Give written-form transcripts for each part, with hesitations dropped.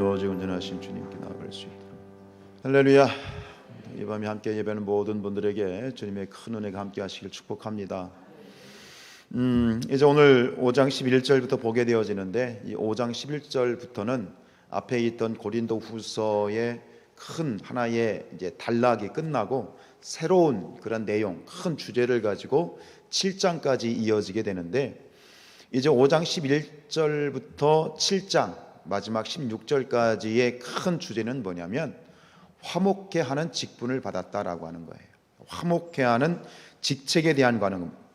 오직 온전하신 주님께 나아갈 수 있도록. 할렐루야. 이 밤에 함께 예배하는 모든 분들에게 주님의 큰 은혜가 함께 하시길 축복합니다. 이제 오늘 5장 11절부터 보게 되어지는데, 이 5장 11절부터는 앞에 있던 고린도 후서의 큰 하나의 이제 단락이 끝나고 새로운 그런 내용, 큰 주제를 가지고 7장까지 이어지게 되는데, 이제 5장 11절부터 7장 마지막 16절까지의 큰 주제는 뭐냐면 화목해 하는 직분을 받았다라고 하는 거예요. 화목해 하는 직책에 대한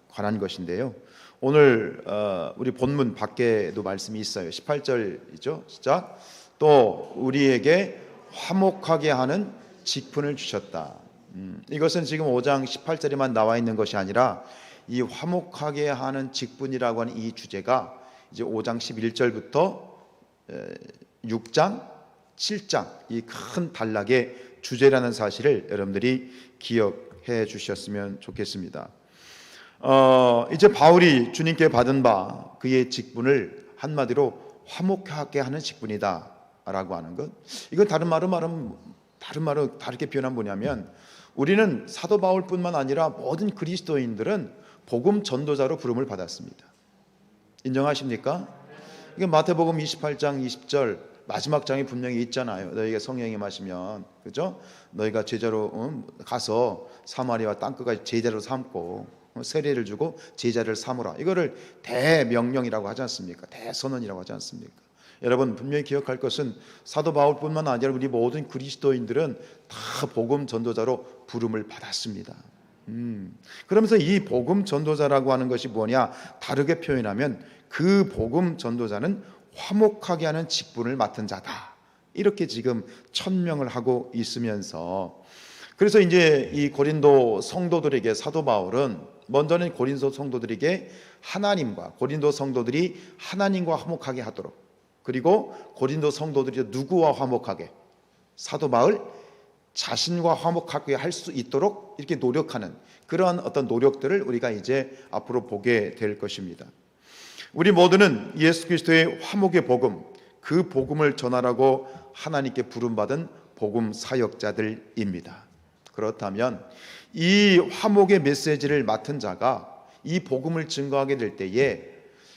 관한 것인데요. 오늘 우리 본문 밖에도 말씀이 있어요. 18절이죠. 시작. 또 우리에게 화목하게 하는 직분을 주셨다. 이것은 지금 5장 18절에만 나와 있는 것이 아니라 이 화목하게 하는 직분이라고 하는 이 주제가 이제 5장 11절부터 6장, 7장 이 큰 단락의 주제라는 사실을 여러분들이 기억해 주셨으면 좋겠습니다. 이제 바울이 주님께 받은 바 그의 직분을 한마디로 화목하게 하는 직분이다라고 하는 것. 이건 다른 말로 다르게 표현하면 뭐냐면, 우리는 사도 바울뿐만 아니라 모든 그리스도인들은 복음 전도자로 부름을 받았습니다. 인정하십니까? 이게 마태복음 28장 20절 마지막 장에 분명히 있잖아요. 너희가 성령이 임하시면, 그죠? 너희가 제자로 가서 사마리아와 땅끝까지 제자로 삼고 세례를 주고 제자를 삼으라. 이거를 대명령이라고 하지 않습니까? 대선언이라고 하지 않습니까? 여러분 분명히 기억할 것은 사도 바울뿐만 아니라 우리 모든 그리스도인들은 다 복음 전도자로 부름을 받았습니다. 그러면서 이 복음 전도자라고 하는 것이 뭐냐? 다르게 표현하면 그 복음 전도자는 화목하게 하는 직분을 맡은 자다. 이렇게 지금 천명을 하고 있으면서, 그래서 이제 이 고린도 성도들에게 사도 바울은 먼저는 고린도 성도들에게 고린도 성도들이 하나님과 화목하게 하도록, 그리고 고린도 성도들이 누구와 화목하게? 사도 바울 자신과 화목하게 할 수 있도록 이렇게 노력하는 그러한 어떤 노력들을 우리가 이제 앞으로 보게 될 것입니다. 우리 모두는 예수 그리스도의 화목의 복음, 그 복음을 전하라고 하나님께 부름받은 복음 사역자들입니다. 그렇다면 이 화목의 메시지를 맡은 자가 이 복음을 증거하게 될 때에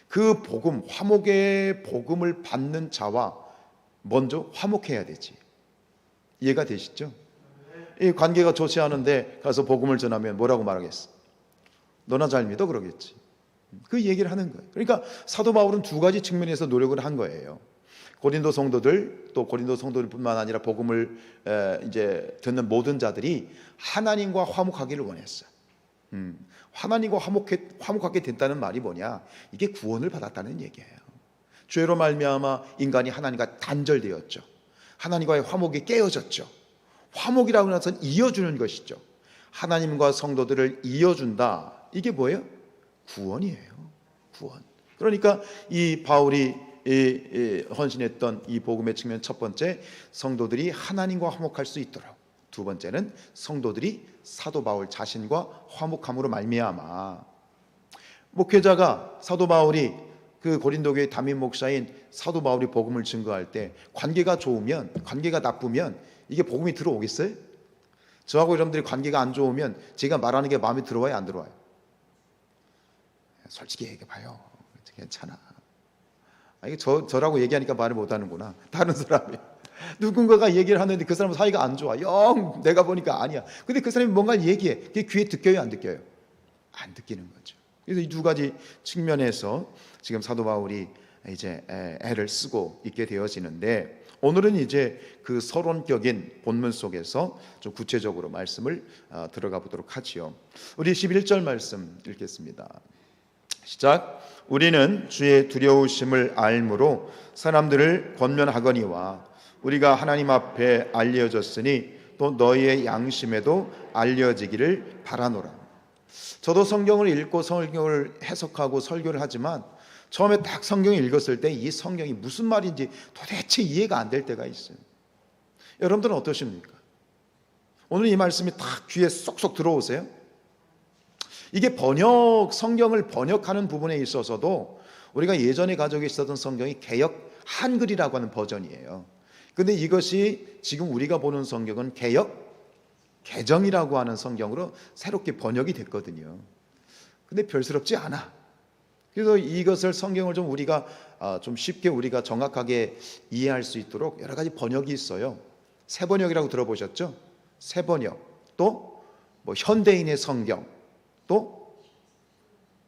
그 복음, 화목의 복음을 받는 자와 먼저 화목해야 되지. 이해가 되시죠? 이 관계가 좋지 않은데 가서 복음을 전하면 뭐라고 말하겠어? 너나 잘 믿어 그러겠지. 그 얘기를 하는 거예요. 그러니까 사도 바울은 두 가지 측면에서 노력을 한 거예요. 고린도 성도들, 또 고린도 성도들뿐만 아니라 복음을 이제 듣는 모든 자들이 하나님과 화목하기를 원했어요. 하나님과 화목하게 됐다는 말이 뭐냐? 이게 구원을 받았다는 얘기예요. 죄로 말미암아 인간이 하나님과 단절되었죠. 하나님과의 화목이 깨어졌죠. 화목이라고 해서 이어주는 것이죠. 하나님과 성도들을 이어준다. 이게 뭐예요? 구원이에요. 구원. 그러니까 이 바울이 헌신했던 이 복음의 측면, 첫 번째, 성도들이 하나님과 화목할 수 있도록, 두 번째는 성도들이 사도 바울 자신과 화목함으로 말미암아, 목회자가 사도 바울이 그 고린도 교회 담임 목사인 사도 바울이 복음을 증거할 때 관계가 좋으면, 관계가 나쁘면 이게 복음이 들어오겠어요? 저하고 여러분들이 관계가 안 좋으면 제가 말하는 게 마음에 들어와요, 안 들어와요? 솔직히 얘기해봐요. 괜찮아. 이게 저라고 얘기하니까 말을 못하는구나. 다른 사람이 누군가가 얘기를 하는데 그 사람 사이가 안 좋아. 영 내가 보니까 아니야. 근데 그 사람이 뭔가 얘기해. 그게 귀에 듣겨요, 안 듣겨요? 안 듣기는 거죠. 그래서 이 두 가지 측면에서 지금 사도 바울이 이제 애를 쓰고 있게 되어지는데, 오늘은 이제 그 서론격인 본문 속에서 좀 구체적으로 말씀을 들어가 보도록 하지요. 우리 11절 말씀 읽겠습니다. 시작. 우리는 주의 두려우심을 알므로 사람들을 권면하거니와 우리가 하나님 앞에 알려졌으니 또 너희의 양심에도 알려지기를 바라노라. 저도 성경을 읽고 성경을 해석하고 설교를 하지만 처음에 딱 성경을 읽었을 때 이 성경이 무슨 말인지 도대체 이해가 안 될 때가 있어요. 여러분들은 어떠십니까? 오늘 이 말씀이 딱 귀에 쏙쏙 들어오세요? 이게 성경을 번역하는 부분에 있어서도 우리가 예전에 가지고 있었던 성경이 개역 한글이라고 하는 버전이에요. 근데 이것이 지금 우리가 보는 성경은 개정이라고 하는 성경으로 새롭게 번역이 됐거든요. 근데 별스럽지 않아. 그래서 이것을 성경을 좀 우리가 좀 쉽게 우리가 정확하게 이해할 수 있도록 여러 가지 번역이 있어요. 새번역이라고 들어보셨죠? 새번역. 또 뭐 현대인의 성경. 또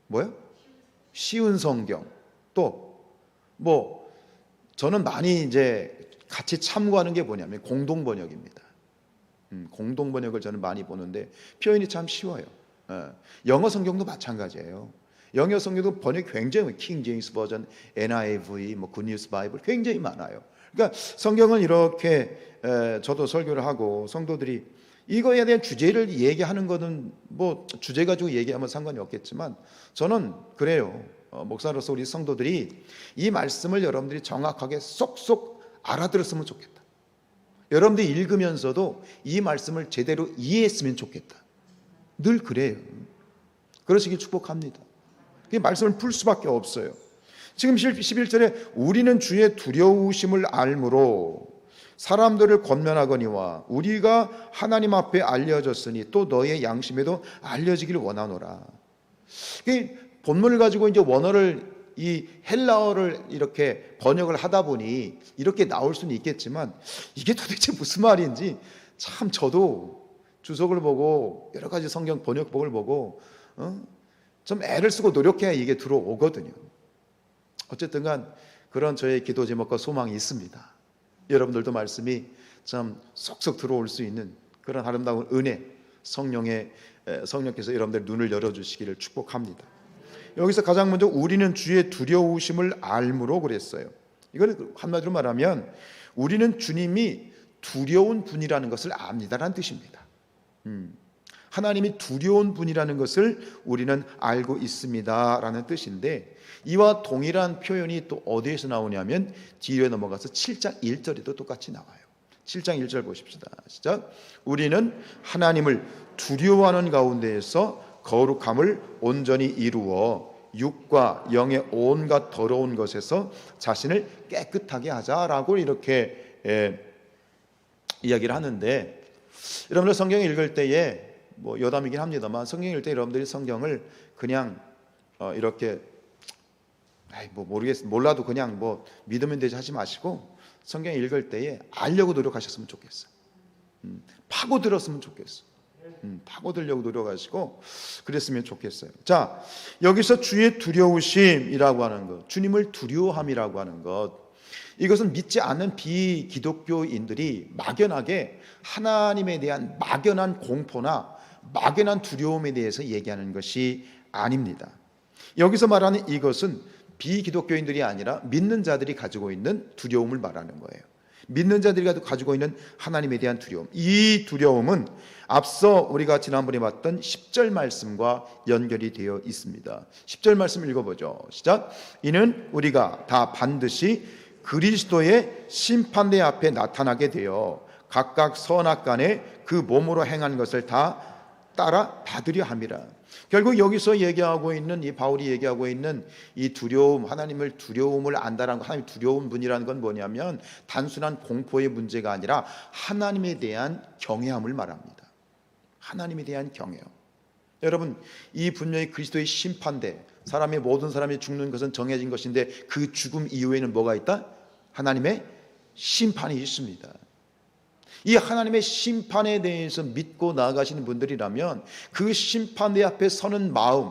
뭐요? 쉬운 성경. 또 뭐 저는 많이 이제 같이 참고하는 게 뭐냐면 공동 번역입니다. 공동 번역을 저는 많이 보는데 표현이 참 쉬워요. 영어 성경도 마찬가지예요. 영어 성경도 번역이 굉장히 킹 제임스 버전, NIV, 뭐 굿뉴스 바이블 굉장히 많아요. 그러니까 성경은 이렇게 저도 설교를 하고 성도들이 이거에 대한 주제를 얘기하는 거는 뭐 주제 가지고 얘기하면 상관이 없겠지만 저는 그래요. 목사로서 우리 성도들이 이 말씀을 여러분들이 정확하게 쏙쏙 알아들었으면 좋겠다. 여러분들이 읽으면서도 이 말씀을 제대로 이해했으면 좋겠다. 늘 그래요. 그러시길 축복합니다. 말씀을 풀 수밖에 없어요. 지금 11절에 우리는 주의 두려우심을 알므로 사람들을 권면하거니와 우리가 하나님 앞에 알려졌으니 또 너의 양심에도 알려지기를 원하노라. 본문을 가지고 이제 원어를 이 헬라어를 이렇게 번역을 하다 보니 이렇게 나올 수는 있겠지만 이게 도대체 무슨 말인지 참 저도 주석을 보고 여러 가지 성경 번역본을 보고 좀 애를 쓰고 노력해야 이게 들어오거든요. 어쨌든 간 그런 저의 기도 제목과 소망이 있습니다. 여러분들도 말씀이 참 쏙쏙 들어올 수 있는 그런 아름다운 은혜, 성령께서 여러분들 눈을 열어주시기를 축복합니다. 여기서 가장 먼저 우리는 주의 두려우심을 알므로 그랬어요. 이거는 한마디로 말하면 우리는 주님이 두려운 분이라는 것을 압니다라는 뜻입니다. 하나님이 두려운 분이라는 것을 우리는 알고 있습니다라는 뜻인데 이와 동일한 표현이 또 어디에서 나오냐면 뒤에 넘어가서 7장 1절에도 똑같이 나와요. 7장 1절 보십시다. 시작. 우리는 하나님을 두려워하는 가운데에서 거룩함을 온전히 이루어 육과 영의 온갖 더러운 것에서 자신을 깨끗하게 하자라고 이렇게 이야기를 하는데 여러분들 성경을 읽을 때에 뭐 여담이긴 합니다만 성경 읽을 때 여러분들이 성경을 그냥 이렇게 뭐 몰라도 그냥 뭐 믿으면 되지 하지 마시고 성경 읽을 때에 알려고 노력하셨으면 좋겠어요. 파고들었으면 좋겠어요. 파고들려고 노력하시고 그랬으면 좋겠어요. 자, 여기서 주의 두려우심이라고 하는 것, 주님을 두려워함이라고 하는 것, 이것은 믿지 않는 비기독교인들이 막연하게 하나님에 대한 막연한 공포나 막연한 두려움에 대해서 얘기하는 것이 아닙니다. 여기서 말하는 이것은 비기독교인들이 아니라 믿는 자들이 가지고 있는 두려움을 말하는 거예요. 믿는 자들이 가지고 있는 하나님에 대한 두려움. 이 두려움은 앞서 우리가 지난번에 봤던 10절 말씀과 연결이 되어 있습니다. 10절 말씀 읽어보죠. 시작. 이는 우리가 다 반드시 그리스도의 심판대 앞에 나타나게 되어 각각 선악간에 그 몸으로 행한 것을 다 따라 받으려 함이라. 결국 여기서 얘기하고 있는 이 바울이 얘기하고 있는 이 두려움, 하나님을 두려움을 안다라는 것, 하나님 두려운 분이라는 건 뭐냐면 단순한 공포의 문제가 아니라 하나님에 대한 경외함을 말합니다. 하나님에 대한 경외함. 여러분, 이 분명히 그리스도의 심판대, 모든 사람이 죽는 것은 정해진 것인데 그 죽음 이후에는 뭐가 있다? 하나님의 심판이 있습니다. 이 하나님의 심판에 대해서 믿고 나아가시는 분들이라면 그 심판대 앞에 서는 마음,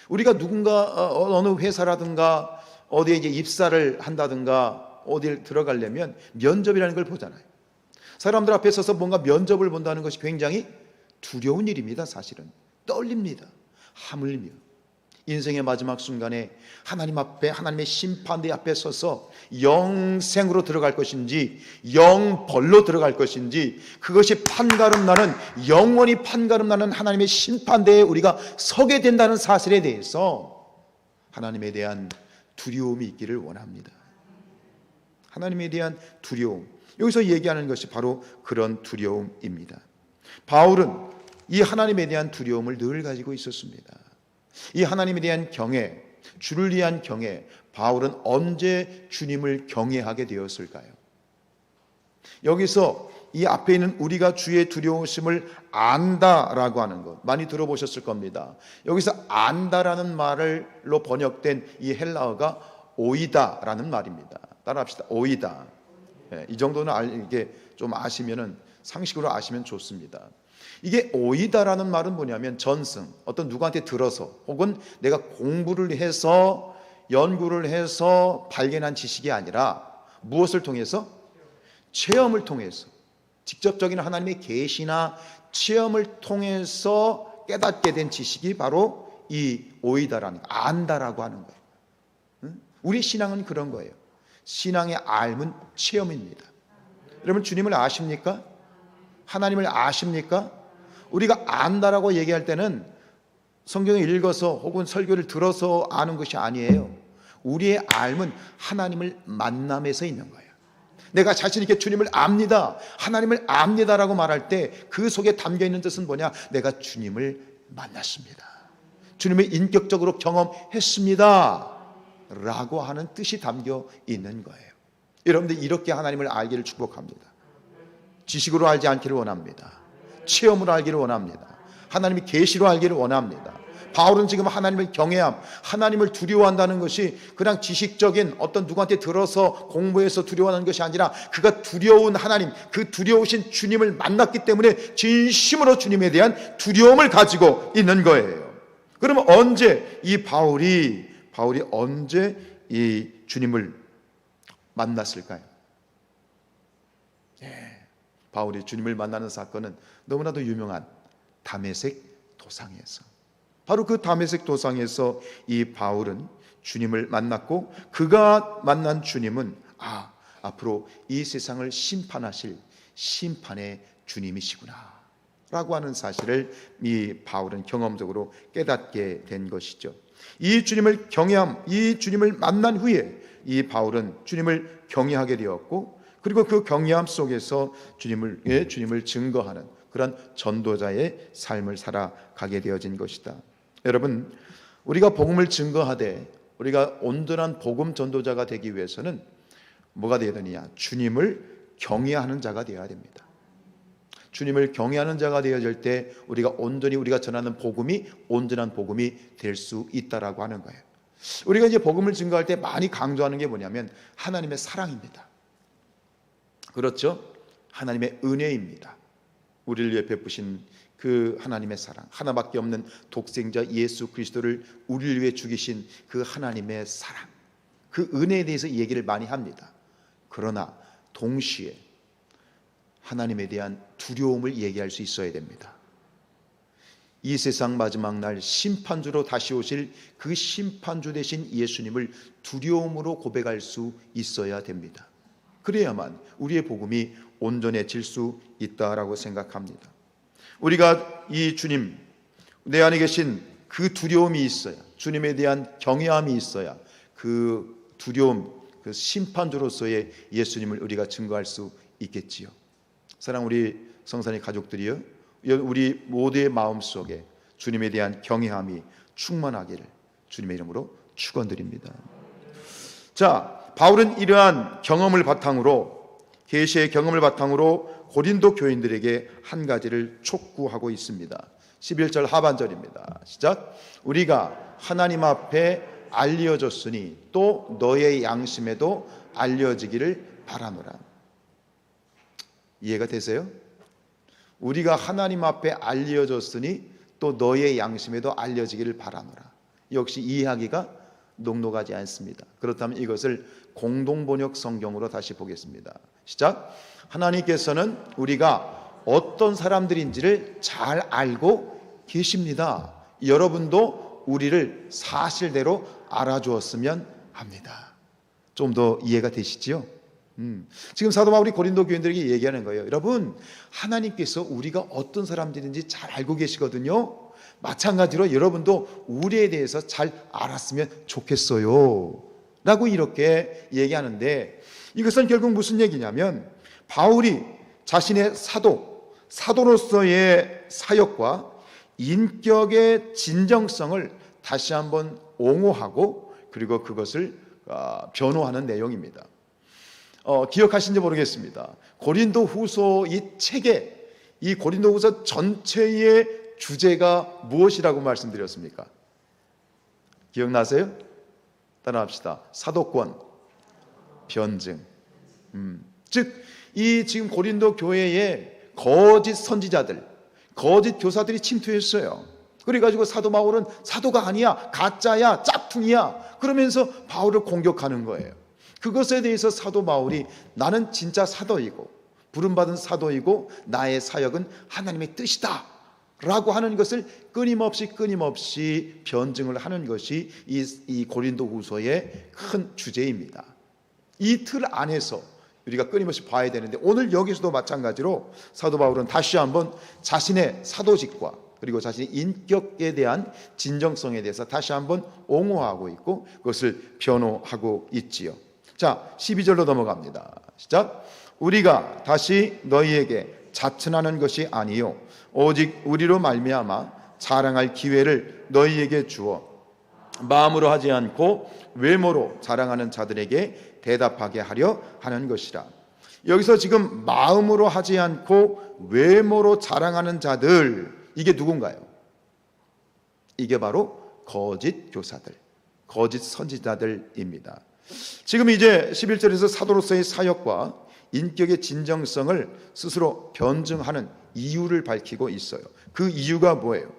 우리가 누군가 어느 회사라든가 어디에 이제 입사를 한다든가 어디를 들어가려면 면접이라는 걸 보잖아요. 사람들 앞에 서서 뭔가 면접을 본다는 것이 굉장히 두려운 일입니다. 사실은 떨립니다. 하물며 인생의 마지막 순간에 하나님 앞에, 하나님의 심판대 앞에 서서 영생으로 들어갈 것인지 영벌로 들어갈 것인지, 그것이 판가름나는, 영원히 판가름나는 하나님의 심판대에 우리가 서게 된다는 사실에 대해서 하나님에 대한 두려움이 있기를 원합니다. 하나님에 대한 두려움, 여기서 얘기하는 것이 바로 그런 두려움입니다. 바울은 이 하나님에 대한 두려움을 늘 가지고 있었습니다. 이 하나님에 대한 경외, 주를 위한 경외, 바울은 언제 주님을 경외하게 되었을까요? 여기서 이 앞에 있는 우리가 주의 두려우심을 안다라고 하는 것 많이 들어보셨을 겁니다. 여기서 안다라는 말로 번역된 이 헬라어가 오이다라는 말입니다. 따라합시다. 오이다. 이 정도는 이게 좀 아시면은 상식으로 아시면 좋습니다. 이게 오이다라는 말은 뭐냐면 전승, 어떤 누구한테 들어서 혹은 내가 공부를 해서 연구를 해서 발견한 지식이 아니라 무엇을 통해서? 체험을 통해서, 직접적인 하나님의 계시나 체험을 통해서 깨닫게 된 지식이 바로 이 오이다라는, 안다라고 하는 거예요. 우리 신앙은 그런 거예요. 신앙의 알은 체험입니다. 여러분, 주님을 아십니까? 하나님을 아십니까? 우리가 안다라고 얘기할 때는 성경을 읽어서 혹은 설교를 들어서 아는 것이 아니에요. 우리의 알은 하나님을 만남에서 있는 거예요. 내가 자신 있게 주님을 압니다, 하나님을 압니다라고 말할 때 그 속에 담겨 있는 뜻은 뭐냐? 내가 주님을 만났습니다, 주님을 인격적으로 경험했습니다 라고 하는 뜻이 담겨 있는 거예요. 여러분들 이렇게 하나님을 알기를 축복합니다. 지식으로 알지 않기를 원합니다. 체험으로 알기를 원합니다. 하나님의 계시로 알기를 원합니다. 바울은 지금 하나님을 경외함, 하나님을 두려워한다는 것이 그냥 지식적인 어떤 누구한테 들어서 공부해서 두려워하는 것이 아니라 그가 두려운 하나님, 그 두려우신 주님을 만났기 때문에 진심으로 주님에 대한 두려움을 가지고 있는 거예요. 그러면 언제 이 바울이 언제 이 주님을 만났을까요? 바울이 주님을 만나는 사건은 너무나도 유명한 다메섹 도상에서, 바로 그 다메섹 도상에서 이 바울은 주님을 만났고, 그가 만난 주님은 앞으로 이 세상을 심판하실 심판의 주님이시구나 라고 하는 사실을 이 바울은 경험적으로 깨닫게 된 것이죠. 이 주님을 경외함, 이 주님을 만난 후에 이 바울은 주님을 경외하게 되었고, 그리고 그 경외함 속에서 주님을 증거하는 그런 전도자의 삶을 살아가게 되어진 것이다. 여러분, 우리가 복음을 증거하되 우리가 온전한 복음 전도자가 되기 위해서는 뭐가 되어야 되느냐? 주님을 경외하는 자가 되어야 됩니다. 주님을 경외하는 자가 되어질 때 우리가 온전히 우리가 전하는 복음이 온전한 복음이 될 수 있다라고 하는 거예요. 우리가 이제 복음을 증거할 때 많이 강조하는 게 뭐냐면 하나님의 사랑입니다. 그렇죠? 하나님의 은혜입니다. 우리를 위해 베푸신 그 하나님의 사랑, 하나밖에 없는 독생자 예수 그리스도를 우리를 위해 죽이신 그 하나님의 사랑, 그 은혜에 대해서 얘기를 많이 합니다. 그러나 동시에 하나님에 대한 두려움을 얘기할 수 있어야 됩니다. 이 세상 마지막 날 심판주로 다시 오실 그 심판주 되신 예수님을 두려움으로 고백할 수 있어야 됩니다. 그래야만 우리의 복음이 온전해질 수 있다라고 생각합니다. 우리가 이 주님, 내 안에 계신 그 두려움이 있어야, 주님에 대한 경외함이 있어야 그 두려움, 그 심판주로서의 예수님을 우리가 증거할 수 있겠지요. 사랑 우리 성산의 가족들이요, 우리 모두의 마음속에 주님에 대한 경외함이 충만하기를 주님의 이름으로 축원드립니다. 자, 바울은 이러한 경험을 바탕으로, 계시의 경험을 바탕으로 고린도 교인들에게 한 가지를 촉구하고 있습니다. 11절 하반절입니다. 시작. 우리가 하나님 앞에 알려졌으니 또 너의 양심에도 알려지기를 바라노라. 이해가 되세요? 우리가 하나님 앞에 알려졌으니 또 너의 양심에도 알려지기를 바라노라. 역시 이해하기가 녹록하지 않습니다. 그렇다면 이것을 공동번역 성경으로 다시 보겠습니다. 시작. 하나님께서는 우리가 어떤 사람들인지를 잘 알고 계십니다. 여러분도 우리를 사실대로 알아주었으면 합니다. 좀 더 이해가 되시지요? 지금 사도 바울이 고린도 교인들에게 얘기하는 거예요. 여러분, 하나님께서 우리가 어떤 사람들인지 잘 알고 계시거든요. 마찬가지로 여러분도 우리에 대해서 잘 알았으면 좋겠어요 라고 이렇게 얘기하는데, 이것은 결국 무슨 얘기냐면 바울이 자신의 사도로서의 사역과 인격의 진정성을 다시 한번 옹호하고 그리고 그것을 변호하는 내용입니다. 기억하신지 모르겠습니다. 고린도후서 이 책에 이 고린도후서 전체의 주제가 무엇이라고 말씀드렸습니까? 기억나세요? 따라합시다. 사도권, 변증. 즉, 이 지금 고린도 교회에 거짓 선지자들, 거짓 교사들이 침투했어요. 그래가지고 사도 바울은 사도가 아니야, 가짜야, 짝퉁이야, 그러면서 바울을 공격하는 거예요. 그것에 대해서 사도 바울이 나는 진짜 사도이고 부름받은 사도이고 나의 사역은 하나님의 뜻이다 라고 하는 것을 끊임없이 변증을 하는 것이 이 고린도후서의 큰 주제입니다. 이 틀 안에서 우리가 끊임없이 봐야 되는데, 오늘 여기서도 마찬가지로 사도 바울은 다시 한번 자신의 사도직과 그리고 자신의 인격에 대한 진정성에 대해서 다시 한번 옹호하고 있고 그것을 변호하고 있지요. 자, 12절로 넘어갑니다. 시작. 우리가 다시 너희에게 자천하는 것이 아니요 오직 우리로 말미암아 자랑할 기회를 너희에게 주어 마음으로 하지 않고 외모로 자랑하는 자들에게 대답하게 하려 하는 것이라. 여기서 지금 마음으로 하지 않고 외모로 자랑하는 자들, 이게 누군가요? 이게 바로 거짓 교사들, 거짓 선지자들입니다. 지금 이제 11절에서 사도로서의 사역과 인격의 진정성을 스스로 변증하는 이유를 밝히고 있어요. 그 이유가 뭐예요?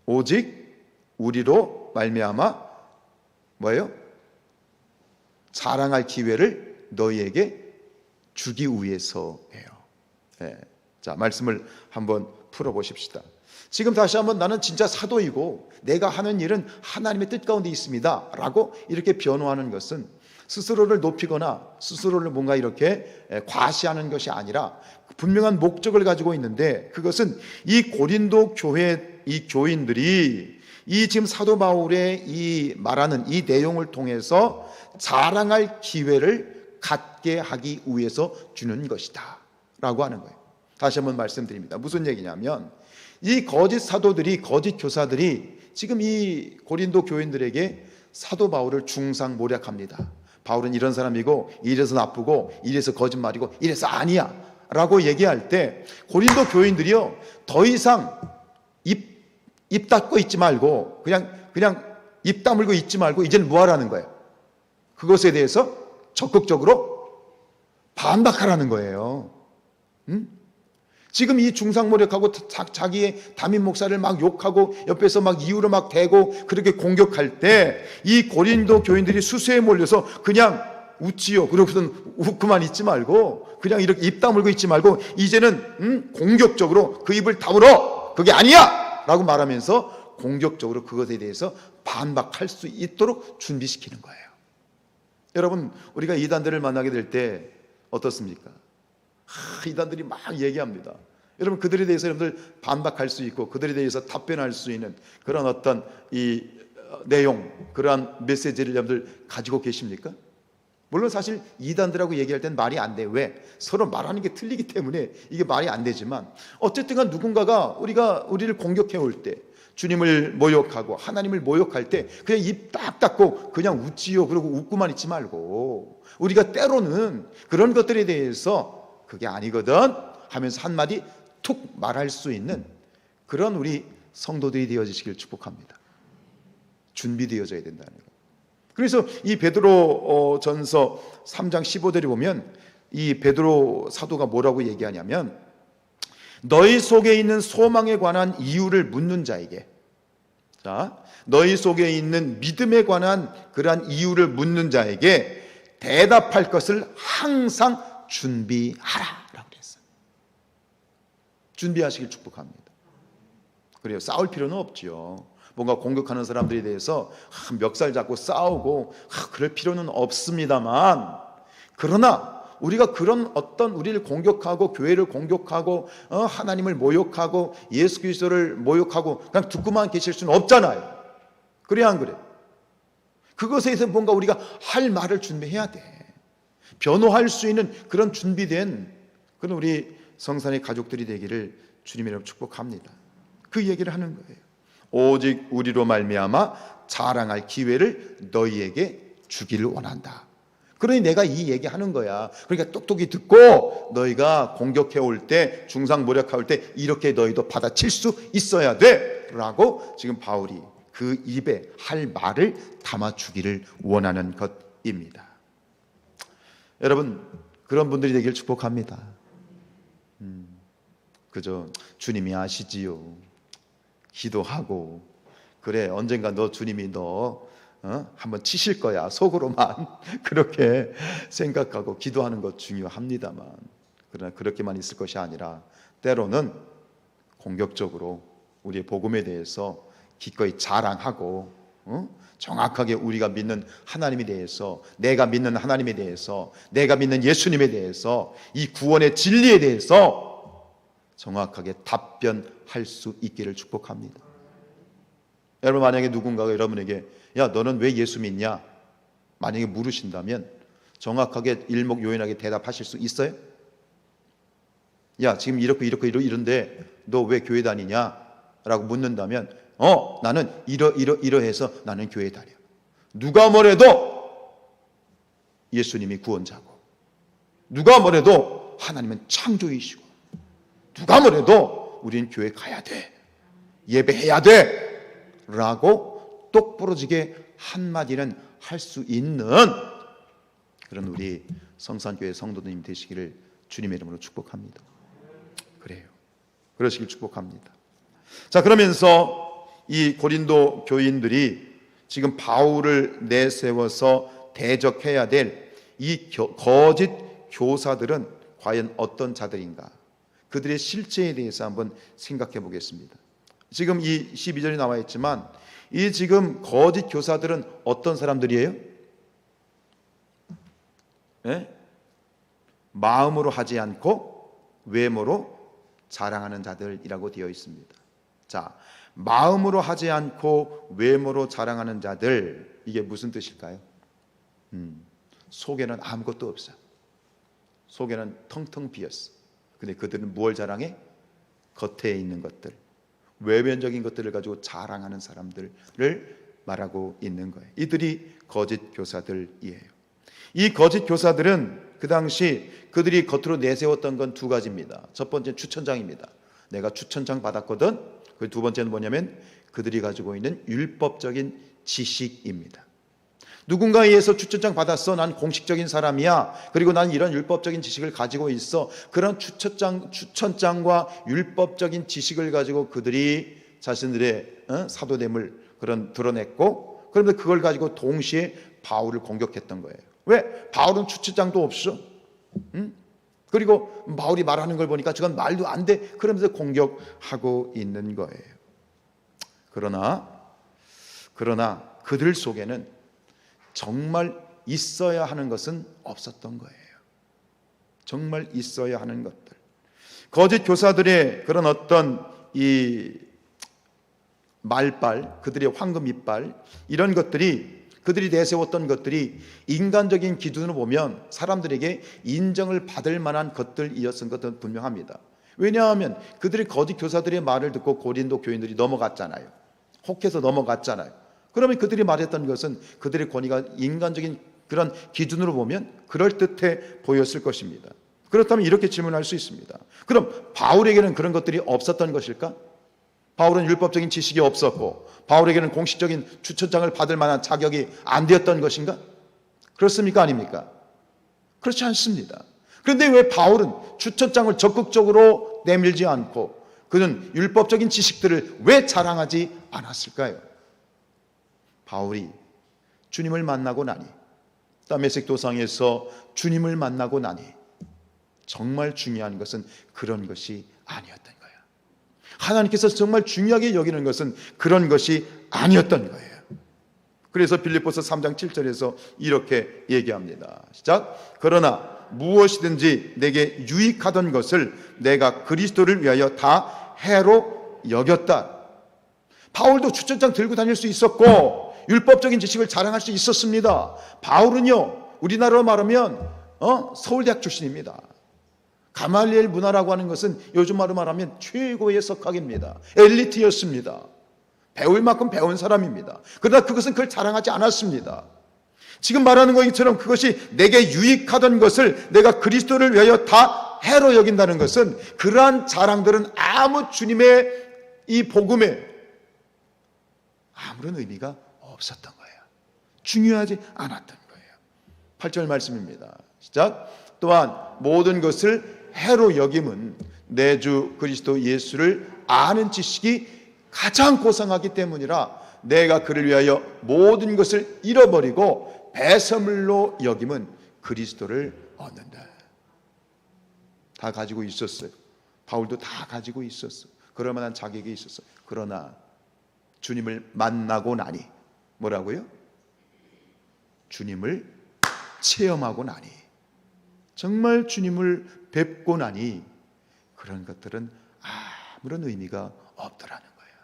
오직 우리로 말미암아 뭐예요? 자랑할 기회를 너희에게 주기 위해서예요. 네. 자, 말씀을 한번 풀어보십시다. 지금 다시 한번 나는 진짜 사도이고 내가 하는 일은 하나님의 뜻 가운데 있습니다 라고 이렇게 변호하는 것은 스스로를 높이거나 스스로를 뭔가 이렇게 과시하는 것이 아니라 분명한 목적을 가지고 있는데, 그것은 이 고린도 교회 이 교인들이 이 지금 사도 바울의 이 말하는 이 내용을 통해서 자랑할 기회를 갖게 하기 위해서 주는 것이다 라고 하는 거예요. 다시 한번 말씀드립니다. 무슨 얘기냐면 이 거짓 사도들이, 거짓 교사들이 지금 이 고린도 교인들에게 사도 바울을 중상모략합니다. 바울은 이런 사람이고 이래서 나쁘고 이래서 거짓말이고 이래서 아니야 라고 얘기할 때 고린도 교인들이요 더 이상 입 닫고 있지 말고 그냥 입 다물고 있지 말고 이제는 뭐 하라는 거예요? 그것에 대해서 적극적으로 반박하라는 거예요. 지금 이 중상모략하고 자기의 담임 목사를 막 욕하고 옆에서 막 이유로 막 대고 그렇게 공격할 때 이 고린도 교인들이 수세에 몰려서 그냥 웃지요. 그러고선 웃고만 있지 말고 그냥 이렇게 입 다물고 있지 말고 이제는 공격적으로 그 입을 다물어, 그게 아니야 라고 말하면서 공격적으로 그것에 대해서 반박할 수 있도록 준비시키는 거예요. 여러분, 우리가 이단들을 만나게 될 때 어떻습니까? 이단들이 막 얘기합니다. 여러분, 그들에 대해서 여러분들 반박할 수 있고 그들에 대해서 답변할 수 있는 그런 어떤 이 내용, 그러한 메시지를 여러분들 가지고 계십니까? 물론 사실 이단들하고 얘기할 때는 말이 안 돼요. 왜? 서로 말하는 게 틀리기 때문에 이게 말이 안 되지만 어쨌든 간 누군가가 우리를 공격해 올 때, 주님을 모욕하고 하나님을 모욕할 때 그냥 입 딱 닫고 그냥 웃지요. 그러고 웃고만 있지 말고 우리가 때로는 그런 것들에 대해서 그게 아니거든 하면서 한마디 툭 말할 수 있는 그런 우리 성도들이 되어지시길 축복합니다. 준비되어져야 된다는 거. 그래서 이 베드로 전서 3장 15절에 보면 이 베드로 사도가 뭐라고 얘기하냐면 너희 속에 있는 소망에 관한 이유를 묻는 자에게, 자, 너희 속에 있는 믿음에 관한 그러한 이유를 묻는 자에게 대답할 것을 항상 준비하라 라고 그랬어요. 준비하시길 축복합니다. 그래요. 싸울 필요는 없지요. 뭔가 공격하는 사람들에 대해서 멱살 잡고 싸우고 그럴 필요는 없습니다만, 그러나 우리가 그런 어떤 우리를 공격하고 교회를 공격하고 하나님을 모욕하고 예수 그리스도를 모욕하고 그냥 듣고만 계실 수는 없잖아요. 그래 안 그래? 그것에 대해서 뭔가 우리가 할 말을 준비해야 돼. 변호할 수 있는 그런 준비된 그런 우리 성산의 가족들이 되기를 주님이라고 축복합니다. 그 얘기를 하는 거예요. 오직 우리로 말미암아 자랑할 기회를 너희에게 주기를 원한다. 그러니 내가 이 얘기하는 거야. 그러니까 똑똑히 듣고 너희가 공격해 올 때, 중상모략할 때 이렇게 너희도 받아칠 수 있어야 돼 라고 지금 바울이 그 입에 할 말을 담아주기를 원하는 것입니다. 여러분, 그런 분들이 되길 축복합니다. 그저 주님이 아시지요. 기도하고 그래, 언젠가 너 주님이 너 한번 치실 거야 속으로만 그렇게 생각하고 기도하는 것 중요합니다만, 그러나 그렇게만 있을 것이 아니라 때로는 공격적으로 우리의 복음에 대해서 기꺼이 자랑하고 정확하게 우리가 믿는 하나님에 대해서, 내가 믿는 하나님에 대해서, 내가 믿는 예수님에 대해서, 이 구원의 진리에 대해서 정확하게 답변할 수 있기를 축복합니다. 여러분, 만약에 누군가가 여러분에게 야 너는 왜 예수 믿냐? 만약에 물으신다면 정확하게 일목요연하게 대답하실 수 있어요? 야 지금 이런데 너 왜 교회 다니냐? 라고 묻는다면 나는 이러해서 나는 교회 다녀. 누가 뭐래도 예수님이 구원자고, 누가 뭐래도 하나님은 창조이시고, 누가 뭐래도 우리는 교회 가야 돼, 예배해야 돼 라고 똑부러지게 한마디는 할 수 있는 그런 우리 성산교회 성도님 되시기를 주님의 이름으로 축복합니다. 그래요, 그러시길 축복합니다. 자, 그러면서 이 고린도 교인들이 지금 바울을 내세워서 대적해야 될 이 거짓 교사들은 과연 어떤 자들인가, 그들의 실체에 대해서 한번 생각해 보겠습니다. 지금 이 12절이 나와 있지만 이 지금 거짓 교사들은 어떤 사람들이에요? 네? 마음으로 하지 않고 외모로 자랑하는 자들이라고 되어 있습니다. 자, 마음으로 하지 않고 외모로 자랑하는 자들, 이게 무슨 뜻일까요? 속에는 아무것도 없어. 속에는 텅텅 비었어. 근데 그들은 무엇을 자랑해? 겉에 있는 것들, 외면적인 것들을 가지고 자랑하는 사람들을 말하고 있는 거예요. 이들이 거짓 교사들이에요. 이 거짓 교사들은 그 당시 그들이 겉으로 내세웠던 건 두 가지입니다. 첫 번째는 추천장입니다. 내가 추천장 받았거든. 그 두 번째는 뭐냐면 그들이 가지고 있는 율법적인 지식입니다. 누군가에 의해서 추천장 받았어. 난 공식적인 사람이야. 그리고 난 이런 율법적인 지식을 가지고 있어. 그런 추천장과 율법적인 지식을 가지고 그들이 자신들의 사도됨을 드러냈고, 그런데 그걸 가지고 동시에 바울을 공격했던 거예요. 왜? 바울은 추천장도 없어. 그리고 바울이 말하는 걸 보니까 저건 말도 안 돼. 그러면서 공격하고 있는 거예요. 그러나 그들 속에는 정말 있어야 하는 것은 없었던 거예요. 정말 있어야 하는 것들, 거짓 교사들의 그런 어떤 이 말빨, 그들의 황금 이빨, 이런 것들이, 그들이 내세웠던 것들이 인간적인 기준으로 보면 사람들에게 인정을 받을 만한 것들이었던 것은 분명합니다. 왜냐하면 그들이 거짓 교사들의 말을 듣고 고린도 교인들이 넘어갔잖아요. 혹해서 넘어갔잖아요. 그러면 그들이 말했던 것은 그들의 권위가 인간적인 그런 기준으로 보면 그럴듯해 보였을 것입니다. 그렇다면 이렇게 질문할 수 있습니다. 그럼 바울에게는 그런 것들이 없었던 것일까? 바울은 율법적인 지식이 없었고 바울에게는 공식적인 추천장을 받을 만한 자격이 안 되었던 것인가? 그렇습니까? 아닙니까? 그렇지 않습니다. 그런데 왜 바울은 추천장을 적극적으로 내밀지 않고 그는 율법적인 지식들을 왜 자랑하지 않았을까요? 바울이 주님을 만나고 나니, 다메섹 도상에서 주님을 만나고 나니 정말 중요한 것은 그런 것이 아니었던 거예요. 하나님께서 정말 중요하게 여기는 것은 그런 것이 아니었던 거예요. 그래서 빌립보서 3장 7절에서 이렇게 얘기합니다. 시작. 그러나 무엇이든지 내게 유익하던 것을 내가 그리스도를 위하여 다 해로 여겼다. 바울도 추천장 들고 다닐 수 있었고 율법적인 지식을 자랑할 수 있었습니다. 바울은요, 우리나라로 말하면 서울대학 출신입니다. 가말리엘 문화라고 하는 것은 요즘 말로 말하면 최고의 석학입니다. 엘리트였습니다. 배울 만큼 배운 사람입니다. 그러나 그것은 그걸 자랑하지 않았습니다. 지금 말하는 것처럼 그것이 내게 유익하던 것을 내가 그리스도를 위하여 다 해로 여긴다는 것은 그러한 자랑들은 아무 주님의 이 복음에 아무런 의미가 없었던 거예요. 중요하지 않았던 거예요. 8절 말씀입니다. 시작. 또한 모든 것을 해로 여김은 내 주 그리스도 예수를 아는 지식이 가장 고상하기 때문이라 내가 그를 위하여 모든 것을 잃어버리고 배설물로 여김은 그리스도를 얻는다. 다 가지고 있었어요. 바울도 다 가지고 있었어. 그럴 만한 자격이 있었어. 그러나 주님을 만나고 나니 뭐라고요? 주님을 체험하고 나니, 정말 주님을 뵙고 나니 그런 것들은 아무런 의미가 없더라는 거예요.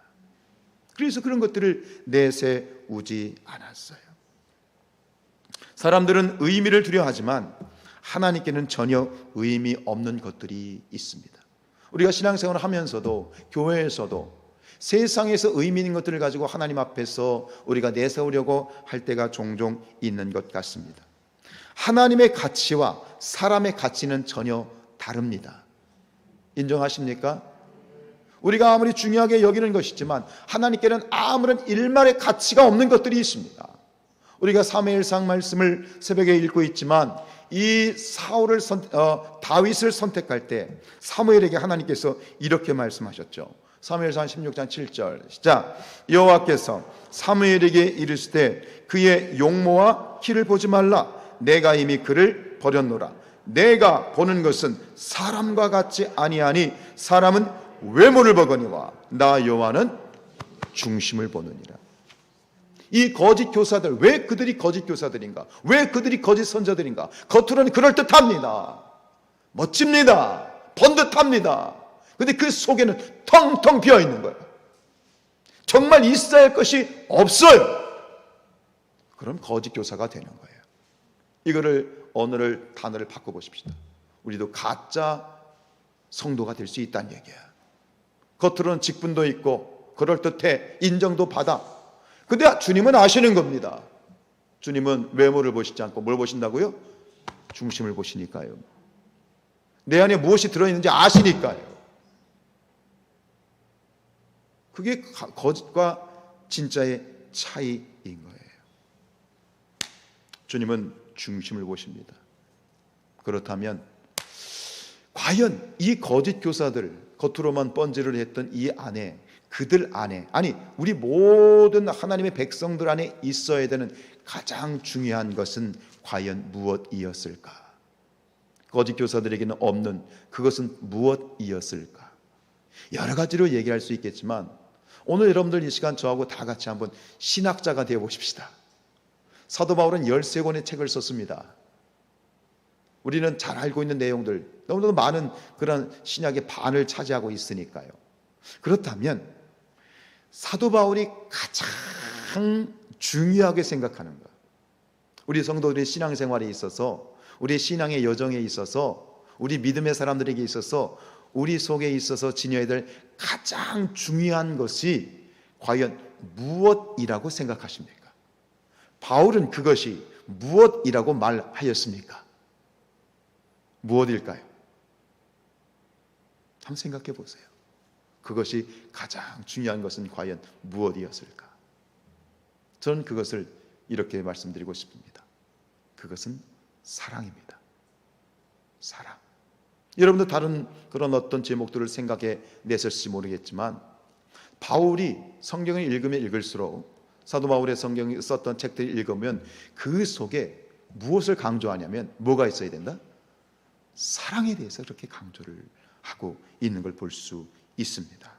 그래서 그런 것들을 내세우지 않았어요. 사람들은 의미를 두려워하지만 하나님께는 전혀 의미 없는 것들이 있습니다. 우리가 신앙생활을 하면서도 교회에서도 세상에서 의미 있는 것들을 가지고 하나님 앞에서 우리가 내세우려고 할 때가 종종 있는 것 같습니다. 하나님의 가치와 사람의 가치는 전혀 다릅니다. 인정하십니까? 우리가 아무리 중요하게 여기는 것이지만 하나님께는 아무런 일말의 가치가 없는 것들이 있습니다. 우리가 사무엘상 말씀을 새벽에 읽고 있지만 이 다윗을 선택할 때 사무엘에게 하나님께서 이렇게 말씀하셨죠. 사무엘상 16장 7절 시작. 여호와께서 사무엘에게 이르시되 그의 용모와 키를 보지 말라. 내가 이미 그를 버렸노라. 내가 보는 것은 사람과 같지 아니하니 사람은 외모를 보거니와 나 여호와는 중심을 보느니라. 이 거짓 교사들, 왜 그들이 거짓 교사들인가? 왜 그들이 거짓 선자들인가? 겉으로는 그럴듯합니다. 멋집니다. 번듯합니다. 근데 그 속에는 텅텅 비어 있는 거예요. 정말 있어야 할 것이 없어요. 그럼 거짓 교사가 되는 거예요. 이거를 오늘 단어를 바꿔보십시다. 우리도 가짜 성도가 될 수 있다는 얘기야. 겉으로는 직분도 있고 그럴듯해, 인정도 받아. 근데 주님은 아시는 겁니다. 주님은 외모를 보시지 않고 뭘 보신다고요? 중심을 보시니까요. 내 안에 무엇이 들어있는지 아시니까요. 그게 거짓과 진짜의 차이인 거예요. 주님은 중심을 보십니다. 그렇다면 과연 이 거짓 교사들, 겉으로만 번지를 했던 이 안에, 그들 안에, 아니 우리 모든 하나님의 백성들 안에 있어야 되는 가장 중요한 것은 과연 무엇이었을까? 거짓 교사들에게는 없는 그것은 무엇이었을까? 여러 가지로 얘기할 수 있겠지만 오늘 여러분들 이 시간 저하고 다 같이 한번 신학자가 되어 보십시다. 사도 바울은 13권의 책을 썼습니다. 우리는 잘 알고 있는 내용들, 너무나도 많은 그런 신약의 반을 차지하고 있으니까요. 그렇다면 사도 바울이 가장 중요하게 생각하는 것, 우리 성도들의 신앙생활에 있어서, 우리 신앙의 여정에 있어서, 우리 믿음의 사람들에게 있어서, 우리 속에 있어서 지녀야 될 가장 중요한 것이 과연 무엇이라고 생각하십니까? 바울은 그것이 무엇이라고 말하였습니까? 무엇일까요? 한번 생각해 보세요. 그것이 가장 중요한 것은 과연 무엇이었을까? 저는 그것을 이렇게 말씀드리고 싶습니다. 그것은 사랑입니다. 사랑. 여러분도 다른 그런 어떤 제목들을 생각해 내셨을지 모르겠지만 바울이 성경을 읽으면 읽을수록, 사도 바울의 성경이 썼던 책들을 읽으면 그 속에 무엇을 강조하냐면 뭐가 있어야 된다? 사랑에 대해서 그렇게 강조를 하고 있는 걸 볼 수 있습니다.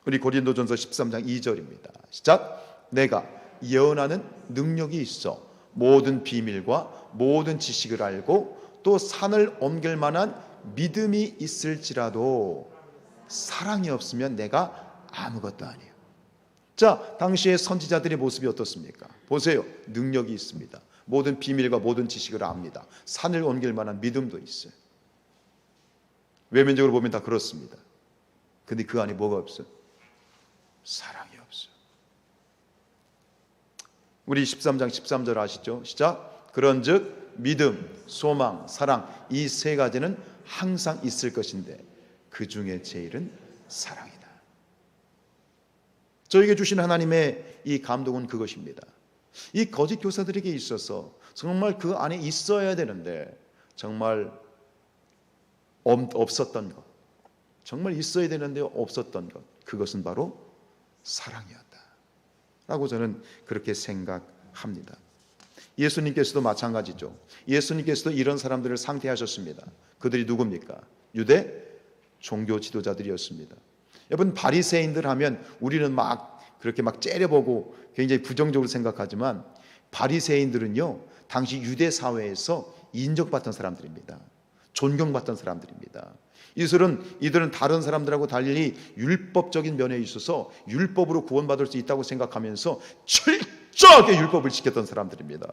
우리 고린도전서 13장 2절입니다. 시작. 내가 예언하는 능력이 있어 모든 비밀과 모든 지식을 알고 또 산을 옮길 만한 믿음이 있을지라도 사랑이 없으면 내가 아무것도 아니에요. 자, 당시의 선지자들의 모습이 어떻습니까? 보세요. 능력이 있습니다. 모든 비밀과 모든 지식을 압니다. 산을 옮길 만한 믿음도 있어요. 외면적으로 보면 다 그렇습니다. 근데 그 안에 뭐가 없어요? 사랑이 없어요. 우리 13장 13절 아시죠? 시작. 그런즉 믿음, 소망, 사랑, 이 세 가지는 항상 있을 것인데 그 중에 제일은 사랑이다. 저에게 주신 하나님의 이 감동은 그것입니다. 이 거짓 교사들에게 있어서 정말 그 안에 있어야 되는데 정말 없었던 것, 정말 있어야 되는데 없었던 것, 그것은 바로 사랑이었다 라고 저는 그렇게 생각합니다. 예수님께서도 마찬가지죠. 예수님께서도 이런 사람들을 상대하셨습니다. 그들이 누굽니까? 유대 종교 지도자들이었습니다. 여러분, 바리새인들 하면 우리는 그렇게 째려보고 굉장히 부정적으로 생각하지만 바리새인들은요, 당시 유대 사회에서 인정받던 사람들입니다. 존경받던 사람들입니다. 이들은 다른 사람들하고 달리 율법적인 면에 있어서 율법으로 구원받을 수 있다고 생각하면서 철저하게 율법을 지켰던 사람들입니다.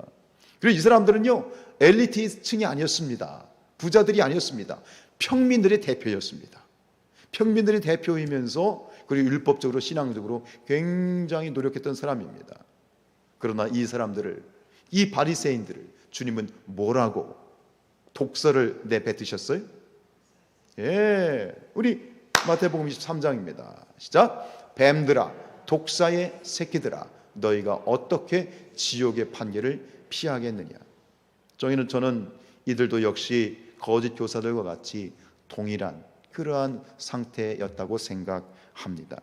그리고 이 사람들은요, 엘리트층이 아니었습니다. 부자들이 아니었습니다. 평민들의 대표였습니다. 평민들의 대표이면서 그리고 율법적으로 신앙적으로 굉장히 노력했던 사람입니다. 그러나 이 사람들을, 이 바리새인들을 주님은 뭐라고 독설을 내뱉으셨어요? 우리 마태복음 23장입니다. 시작. 뱀들아, 독사의 새끼들아, 너희가 어떻게 지옥의 판결을 피하겠느냐. 저는 이들도 역시 거짓 교사들과 같이 동일한 그러한 상태였다고 생각합니다.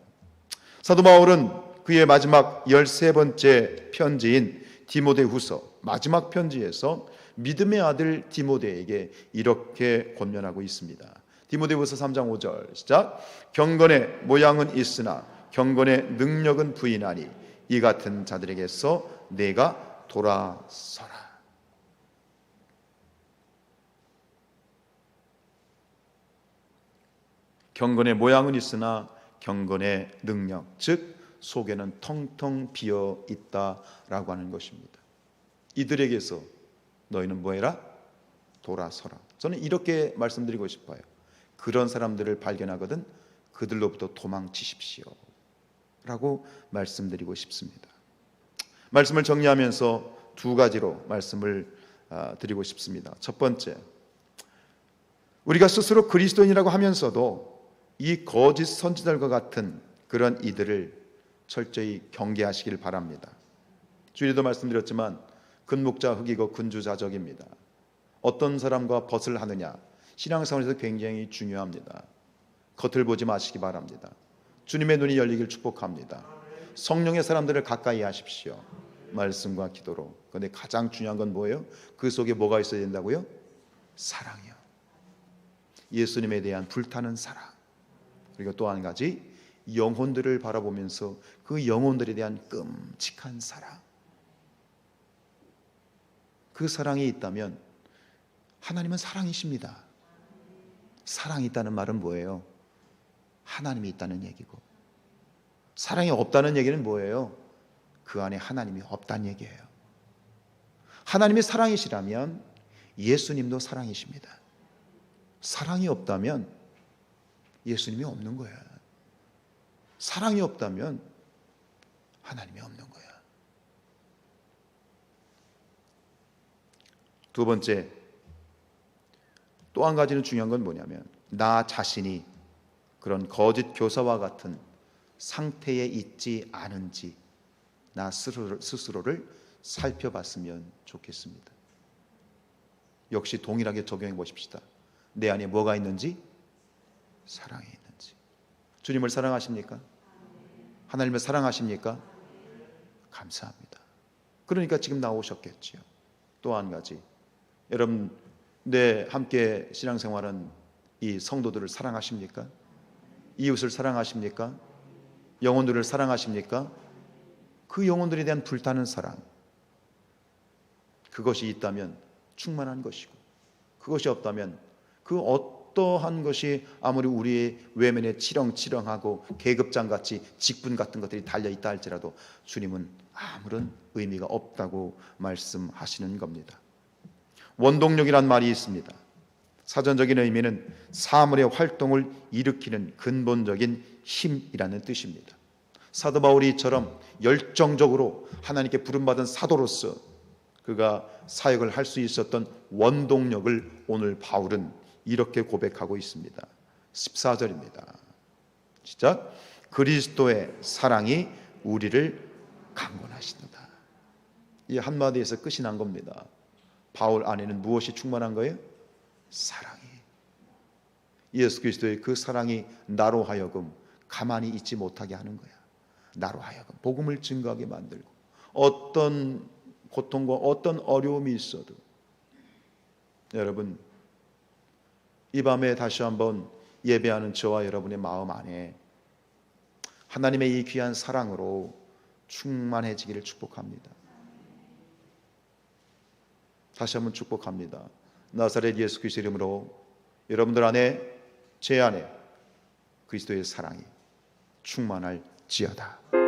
사도 바울은 그의 마지막 13번째 편지인 디모데후서 마지막 편지에서 믿음의 아들 디모데에게 이렇게 권면하고 있습니다. 디모데후서 3장 5절 시작. 경건의 모양은 있으나 경건의 능력은 부인하니 이 같은 자들에게서 내가 돌아서라. 경건의 모양은 있으나 경건의 능력, 즉 속에는 텅텅 비어 있다라고 하는 것입니다. 이들에게서 너희는 뭐해라? 돌아서라. 저는 이렇게 말씀드리고 싶어요. 그런 사람들을 발견하거든 그들로부터 도망치십시오 라고 말씀드리고 싶습니다. 말씀을 정리하면서 두 가지로 말씀을 드리고 싶습니다. 첫 번째, 우리가 스스로 그리스도인이라고 하면서도 이 거짓 선지자들과 같은 그런 이들을 철저히 경계하시길 바랍니다. 주일에도 말씀드렸지만 근묵자 흑이고 근주자적입니다. 어떤 사람과 벗을 하느냐, 신앙생활에서 굉장히 중요합니다. 겉을 보지 마시기 바랍니다. 주님의 눈이 열리길 축복합니다. 성령의 사람들을 가까이 하십시오. 말씀과 기도로. 그런데 가장 중요한 건 뭐예요? 그 속에 뭐가 있어야 된다고요? 사랑이요. 예수님에 대한 불타는 사랑. 그리고 또 한 가지, 영혼들을 바라보면서 그 영혼들에 대한 끔찍한 사랑. 그 사랑이 있다면 하나님은 사랑이십니다. 사랑이 있다는 말은 뭐예요? 하나님이 있다는 얘기고, 사랑이 없다는 얘기는 뭐예요? 그 안에 하나님이 없다는 얘기예요. 하나님이 사랑이시라면 예수님도 사랑이십니다. 사랑이 없다면 예수님이 없는 거야. 사랑이 없다면 하나님이 없는 거야. 두 번째, 또 한 가지는 중요한 건 뭐냐면 나 자신이 그런 거짓 교사와 같은 상태에 있지 않은지 나 스스로를 살펴봤으면 좋겠습니다. 역시 동일하게 적용해 보십시다. 내 안에 뭐가 있는지, 사랑이 있는지. 주님을 사랑하십니까? 하나님을 사랑하십니까? 감사합니다. 그러니까 지금 나오셨겠지요. 또 한 가지, 여러분 내 함께 신앙생활은 이 성도들을 사랑하십니까? 이웃을 사랑하십니까? 영혼들을 사랑하십니까? 그 영혼들에 대한 불타는 사랑, 그것이 있다면 충만한 것이고, 그것이 없다면 그 어떠한 것이 아무리 우리의 외면에 치렁치렁하고 계급장같이 직분 같은 것들이 달려있다 할지라도 주님은 아무런 의미가 없다고 말씀하시는 겁니다. 원동력이란 말이 있습니다. 사전적인 의미는 사물의 활동을 일으키는 근본적인 힘이라는 뜻입니다. 사도 바울이 이처럼 열정적으로 하나님께 부름받은 사도로서 그가 사역을 할 수 있었던 원동력을 오늘 바울은 이렇게 고백하고 있습니다. 14절입니다. 시작. 그리스도의 사랑이 우리를 강권하시도다. 이 한마디에서 끝이 난 겁니다. 바울 안에는 무엇이 충만한 거예요? 사랑이. 예수 그리스도의 그 사랑이 나로 하여금 가만히 있지 못하게 하는 거야. 나로 하여금 복음을 증거하게 만들고, 어떤 고통과 어떤 어려움이 있어도 여러분, 이 밤에 다시 한번 예배하는 저와 여러분의 마음 안에 하나님의 이 귀한 사랑으로 충만해지기를 축복합니다. 다시 한번 축복합니다. 나사렛 예수 그리스도 이름으로 여러분들 안에, 제 안에 그리스도의 사랑이 충만할지어다.